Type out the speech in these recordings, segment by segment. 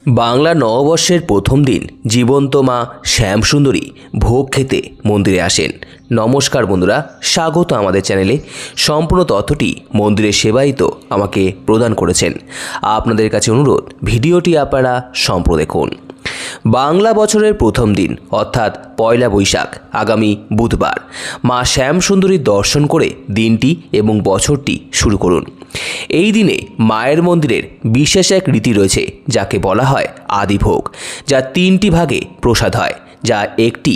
বাংলা নববর্ষের প্রথম দিন জীবন্ত মা শ্যামসুন্দরী ভোগ খেতে মন্দিরে আসেন। নমস্কার বন্ধুরা, স্বাগত আমাদের চ্যানেলে। সম্পূর্ণ তথ্যটি মন্দিরের সেবায়িত আমাকে প্রদান করেছেন। আপনাদের কাছে অনুরোধ, ভিডিওটি আপনারা সম্পূর্ণ দেখুন। বাংলা বছরের প্রথম দিন অর্থাৎ পয়লা বৈশাখ আগামী বুধবার মা শ্যামসুন্দরীর দর্শন করে দিনটি এবং বছরটি শুরু করুন। এই দিনে মায়ের মন্দিরের বিশেষ এক রীতি রয়েছে যাকে বলা হয় আদিভোগ, যা তিনটি ভাগে প্রসাদ হয়, যা একটি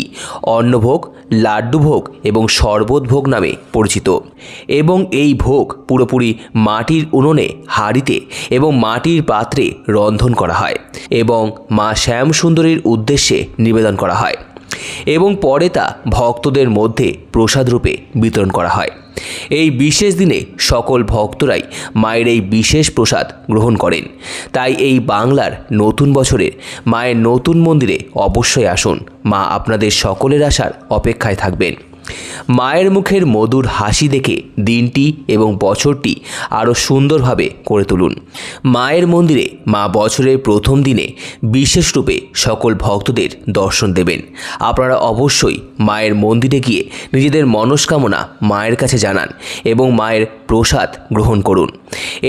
অন্নভোগ, লাড্ডুভোগ এবং শরবত ভোগ নামে পরিচিত। এবং এই ভোগ পুরোপুরি মাটির উনুনে, হাঁড়িতে এবং মাটির পাত্রে রন্ধন করা হয় এবং মা শ্যামসুন্দরীর উদ্দেশ্যে নিবেদন করা হয় এবং পরে তা ভক্তদের মধ্যে প্রসাদ রূপে বিতরণ করা হয়। এই বিশেষ দিনে সকল ভক্তরাই মায়ের এই বিশেষ প্রসাদ গ্রহণ করেন। তাই এই বাংলার নতুন বছরের মায়ের নতুন মন্দিরে অবশ্যই আসুন। মা আপনাদের সকলের আসার অপেক্ষায় থাকবেন। মায়ের মুখের মধুর হাসি দেখে দিনটি এবং বছরটি আরও সুন্দরভাবে করে তুলুন। মায়ের মন্দিরে মা বছরের প্রথম দিনে বিশেষ রূপে সকল ভক্তদের দর্শন দেবেন। আপনারা অবশ্যই মায়ের মন্দিরে গিয়ে নিজেদের মনস্কামনা মায়ের কাছে জানান এবং মায়ের প্রসাদ গ্রহণ করুন।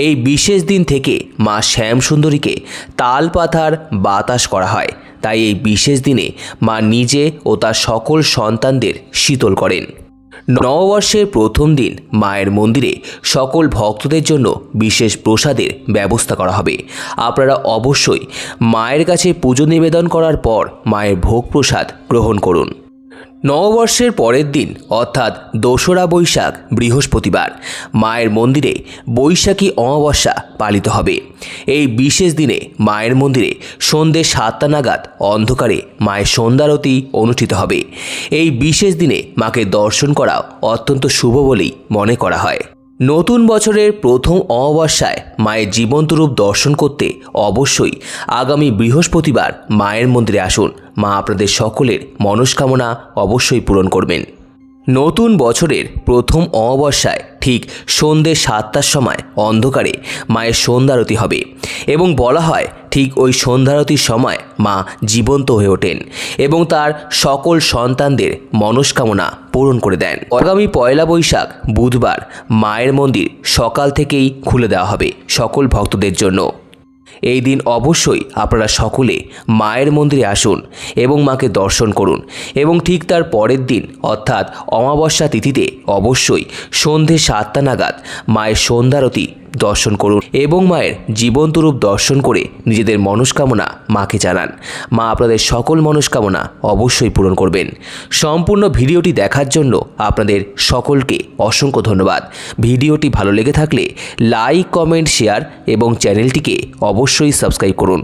এই বিশেষ দিন থেকে মা শ্যামসুন্দরীকে তাল পাতার বাতাস করা হয়। তাই এই বিশেষ দিনে মা নিজে ও তার সকল সন্তানদের শীতল করেন। নববর্ষের প্রথম দিন মায়ের মন্দিরে সকল ভক্তদের জন্য বিশেষ প্রসাদের ব্যবস্থা করা হবে। আপনারা অবশ্যই মায়ের কাছে পুজো নিবেদন করার পর মায়ের ভোগ প্রসাদ গ্রহণ করুন। নববর্ষের পরের দিন অর্থাৎ ২রা বৈশাখ বৃহস্পতিবার মায়ের মন্দিরে বৈশাখী অমাবস্যা পালিত হবে। এই বিশেষ দিনে মায়ের মন্দিরে সন্ধ্যে ৭টা নাগাদ অন্ধকারে মায়ের সন্ধ্যারতি অনুষ্ঠিত হবে। এই বিশেষ দিনে মাকে দর্শন করাও অত্যন্ত শুভ বলেই মনে করা হয়। নতুন বছরের প্রথম অমাবস্যায় মায়ের জীবন্ত রূপ দর্শন করতে অবশ্যই আগামী বৃহস্পতিবার মায়ের মন্দিরে আসুন। মা আপনাদের সকলের মনস্কামনা অবশ্যই পূরণ করবেন। নতুন বছরের প্রথম অমাবস্যায় ঠিক সন্ধ্যে ৭টার সময় অন্ধকারে মায়ের সন্ধ্যারতি হবে এবং বলা হয় ঠিক ওই সন্ধ্যারতির সময় মা জীবন্ত হয়ে ওঠেন এবং তার সকল সন্তানদের মনস্কামনা পূরণ করে দেন। আগামী পয়লা বৈশাখ বুধবার মায়ের মন্দির সকাল থেকেই খুলে দেওয়া হবে সকল ভক্তদের জন্য। এই দিন অবশ্যই আপনারা সকলে মায়ের মন্দিরে আসুন এবং মাকে দর্শন করুন এবং ঠিক তার পরের দিন অর্থাৎ অমাবস্যা তিথিতে অবশ্যই সন্ধ্যে ৭টা নাগাদ মায়ের সন্ধ্যারতি দর্শন করুন এবং মায়ের জীবন্ত রূপ দর্শন করে নিজেদের মনস্কামনা মাকে জানান। মা আপনাদের সকল মনস্কামনা অবশ্যই পূরণ করবেন। সম্পূর্ণ ভিডিওটি দেখার জন্য আপনাদের সকলকে অসংখ্য ধন্যবাদ। ভিডিওটি ভালো লেগে থাকলে লাইক, কমেন্ট, শেয়ার এবং চ্যানেলটিকে অবশ্যই সাবস্ক্রাইব করুন।